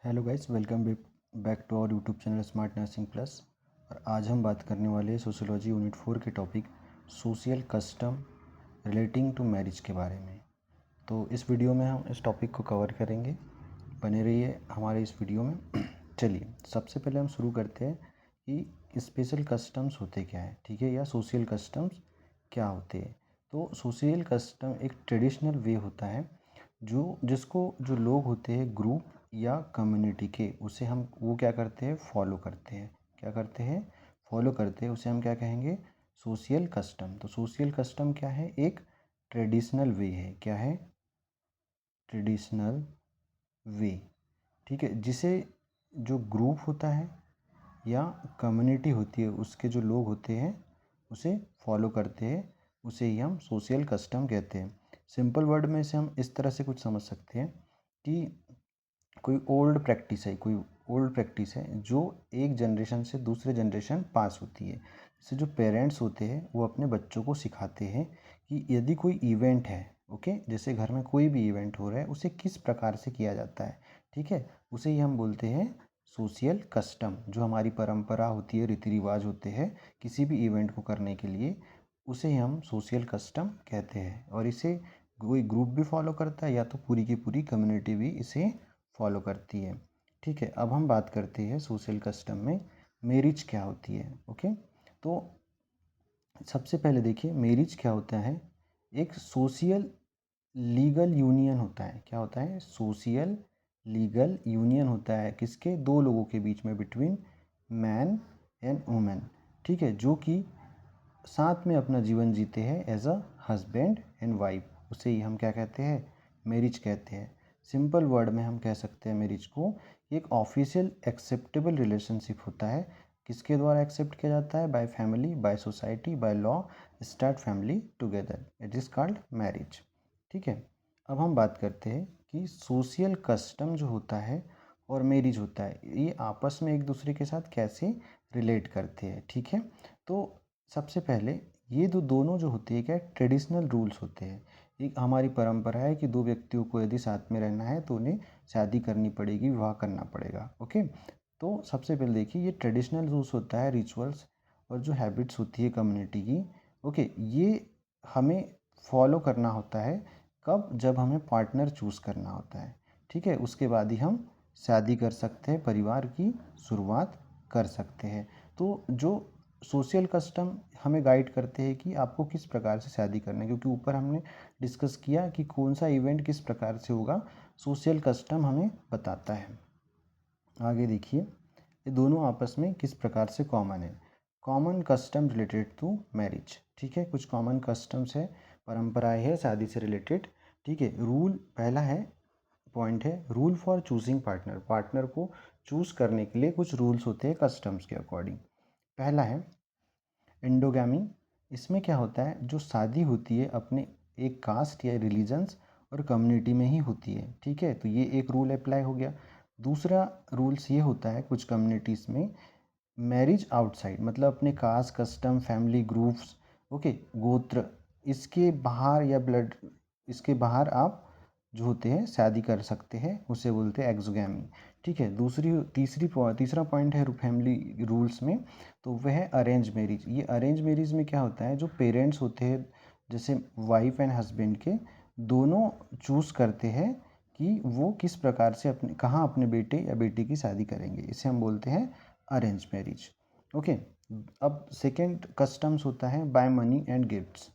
Hello guys, welcome back to our YouTube channel smart nursing plus. और आज हम बात करने वाले हैं सोशियोलॉजी यूनिट 4 के topic social custom relating to marriage के बारे में। तो इस वीडियो में हम इस टॉपिक को कवर करेंगे। बने रहिए हमारे इस वीडियो में। चलिए सबसे पहले हम शुरू करते हैं कि स्पेशल कस्टम्स होते क्या हैं, ठीक है, या सोशल कस्टम्स क्या होते हैं। तो सोशल कस्टम एक ट्रेडिशनल वे होता है जो लोग होते हैं ग्रुप या कम्युनिटी के, उसे हम वो क्या करते हैं, फॉलो करते हैं। क्या करते हैं? फॉलो करते हैं। उसे हम क्या कहेंगे? Social custom. तो सोशल कस्टम क्या है? एक ट्रेडिशनल वे है। क्या है? ट्रेडिशनल वे, ठीक है, जिसे जो ग्रुप होता है या कम्युनिटी होती है, उसके जो लोग होते हैं उसे फॉलो करते हैं। उसे ही हम सोशल कस्टम कहते हैं। सिंपल वर्ड में से हम इस तरह से कुछ समझ सकते हैं कि कोई ओल्ड प्रैक्टिस है जो एक जनरेशन से दूसरे जनरेशन पास होती है। जैसे जो पेरेंट्स होते हैं वो अपने बच्चों को सिखाते हैं कि यदि कोई इवेंट है, ओके, जैसे घर में कोई भी इवेंट हो रहा है उसे किस प्रकार से किया जाता है, ठीक है, उसे ही हम बोलते हैं सोशल कस्टम। जो हमारी परंपरा होती है, रीति रिवाज होते हैं किसी भी इवेंट को करने के लिए, उसे ही हम सोशल कस्टम कहते हैं। और इसे कोई ग्रुप भी फॉलो करता है या तो पूरी की पूरी कम्युनिटी भी इसे फॉलो करती है, ठीक है। अब हम बात करते हैं सोशल कस्टम में मैरिज क्या होती है, ओके। तो सबसे पहले देखिए मैरिज क्या होता है। एक सोशल लीगल यूनियन होता है। क्या होता है? सोशल लीगल यूनियन होता है। किसके? दो लोगों के बीच में, बिटवीन मैन एंड वुमेन, ठीक है, जो कि साथ में अपना जीवन जीते हैं as a husband and wife. उसे ही हम क्या कहते हैं? मैरिज कहते हैं। सिंपल वर्ड में हम कह सकते हैं मैरिज को एक ऑफिशियल एक्सेप्टेबल रिलेशनशिप होता है। किसके द्वारा एक्सेप्ट किया जाता है? By family, by society, by law, start family together, it is called marriage, ठीक है। अब हम बात करते हैं कि सोशल कस्टम जो होता है और मैरिज होता है, ये आपस में एक दूसरे के साथ कैसे रिलेट करते हैं, ठीक है। तो सबसे पहले ये दोनों जो होते हैं क्या, ट्रेडिशनल रूल्स होते हैं। एक हमारी परंपरा है कि दो व्यक्तियों को यदि साथ में रहना है तो उन्हें शादी करनी पड़ेगी, विवाह करना पड़ेगा, ओके। तो सबसे पहले देखिए ये ट्रेडिशनल रूल्स होता है, रिचुअल्स और जो हैबिट्स होती है कम्युनिटी की, ओके, ये हमें फॉलो करना होता है। कब? जब हमें पार्टनर चूज़ करना होता है, ठीक है। उसके बाद ही हम शादी कर सकते हैं, परिवार की शुरुआत कर सकते हैं। तो जो सोशल कस्टम हमें गाइड करते हैं कि आपको किस प्रकार से शादी करना है, क्योंकि ऊपर हमने डिस्कस किया कि कौन सा इवेंट किस प्रकार से होगा, सोशल कस्टम हमें बताता है। आगे देखिए ये दोनों आपस में किस प्रकार से कॉमन है। Common custom related to marriage, ठीक है, कुछ कॉमन कस्टम्स है, परंपराएं है शादी से रिलेटेड, ठीक है। रूल पहला है, पॉइंट है, rule for choosing partner. Partner को चूज़ करने के लिए कुछ रूल्स होते हैं कस्टम्स के अकॉर्डिंग। पहला है एंडोगैमी। इसमें क्या होता है, जो शादी होती है अपने एक कास्ट या रिलीजन्स और कम्युनिटी में ही होती है, ठीक है, तो ये एक रूल अप्लाई हो गया। दूसरा रूल्स ये होता है कुछ कम्युनिटीज़ में, मैरिज आउटसाइड, मतलब अपने caste, custom, family groups, okay, गोत्र, इसके बाहर या ब्लड, इसके बाहर आप जो होते हैं शादी कर सकते हैं, उसे बोलते हैं एक्सोगैमी, ठीक है। तीसरा पॉइंट है फैमिली रूल्स में, तो वह है अरेंज मैरिज। ये अरेंज मैरिज में क्या होता है, जो पेरेंट्स होते हैं जैसे वाइफ एंड हस्बैंड के, दोनों चूज़ करते हैं कि वो किस प्रकार से अपने कहाँ अपने बेटे या बेटी की शादी करेंगे, इसे हम बोलते हैं अरेंज मैरिज, ओके। अब सेकेंड कस्टम्स होता है बाय मनी एंड गिफ्ट्स,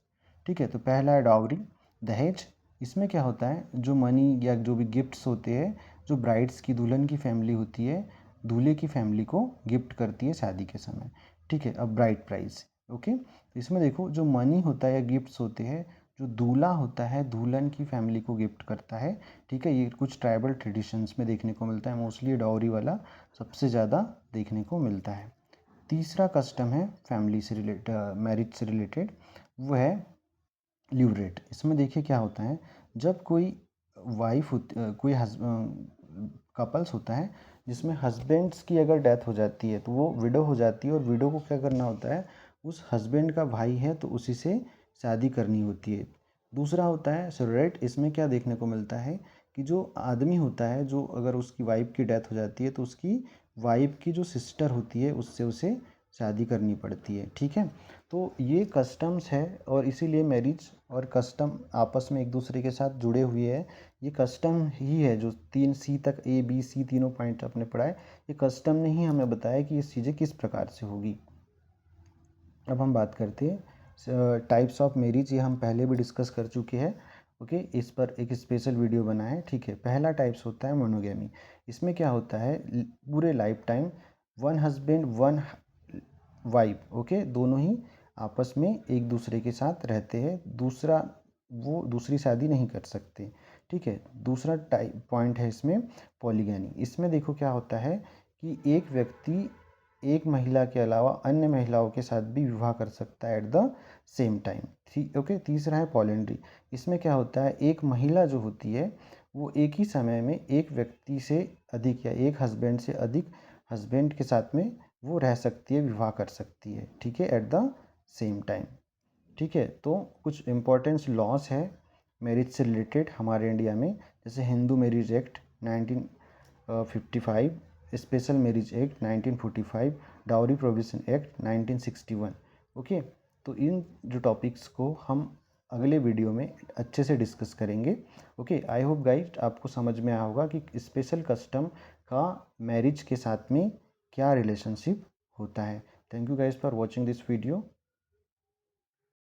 ठीक है। तो पहला है डाउरी, दहेज। इसमें क्या होता है, जो मनी या जो भी गिफ्ट्स होते हैं, जो ब्राइड्स की, दुल्हन की फैमिली होती है, दूल्हे की फैमिली को गिफ्ट करती है शादी के समय, ठीक है। अब ब्राइड प्राइस, ओके। तो इसमें देखो जो मनी होता है या गिफ्ट्स होते हैं, जो दूल्हा होता है दुल्हन की फैमिली को गिफ्ट करता है, ठीक है। ये कुछ ट्राइबल ट्रेडिशंस में देखने को मिलता है, मोस्टली डाउरी वाला सबसे ज़्यादा देखने को मिलता है। तीसरा कस्टम है फैमिली से मैरिज से रिलेटेड, वो है ल्यूरेट। इसमें देखिए क्या होता है, जब कोई वाइफ होती, कोई कपल्स होता है जिसमें हस्बैंड्स की अगर डेथ हो जाती है तो वो विडो हो जाती है, और विडो को क्या करना होता है, उस हस्बैंड का भाई है तो उसी से शादी करनी होती है। दूसरा होता है सोरेट। इसमें क्या देखने को मिलता है कि जो आदमी होता है, जो अगर उसकी वाइफ की डेथ हो जाती है तो उसकी वाइफ की जो सिस्टर होती है उससे उसे शादी करनी पड़ती है। ठीक है, तो ये कस्टम्स है और इसीलिए मैरिज और कस्टम आपस में एक दूसरे के साथ जुड़े हुए हैं। ये कस्टम ही है जो 3C तक ABC तीनों पॉइंट आपने पढ़ा है, ये कस्टम ने ही हमें बताया कि ये चीज़ें किस प्रकार से होगी। अब हम बात करते हैं टाइप्स ऑफ मैरिज, ये हम पहले भी डिस्कस कर चुके हैं। ओके, इस पर एक स्पेशल वीडियो बना है। ठीक है, पहला टाइप्स होता है मोनोगेमी। इसमें क्या होता है, पूरे life time one husband one wife, okay, दोनों ही आपस में एक दूसरे के साथ रहते हैं, दूसरा वो दूसरी शादी नहीं कर सकते। ठीक है, दूसरा टाइप पॉइंट है इसमें पॉलीगैमी। इसमें देखो क्या होता है कि एक व्यक्ति एक महिला के अलावा अन्य महिलाओं के साथ भी विवाह कर सकता है एट द सेम टाइम। ठीक, ओके। तीसरा है पॉलिएंड्री। इसमें क्या होता है, एक महिला जो होती है वो एक ही समय में एक व्यक्ति से अधिक या एक हस्बैंड से अधिक हस्बैंड के साथ में वो रह सकती है, विवाह कर सकती है। ठीक है, एट द सेम टाइम। ठीक है, तो कुछ इम्पोर्टेंस लॉस है मैरिज से रिलेटेड हमारे इंडिया में, जैसे Hindu marriage act 1955, special marriage act 1945, dowry provision act 1961। Okay, तो इन जो टॉपिक्स को हम अगले वीडियो में अच्छे से डिस्कस करेंगे। ओके, आई होप गाइस आपको समझ में आया होगा कि स्पेशल कस्टम का मैरिज के साथ में क्या रिलेशनशिप होता है। Thank you guys for watching this video.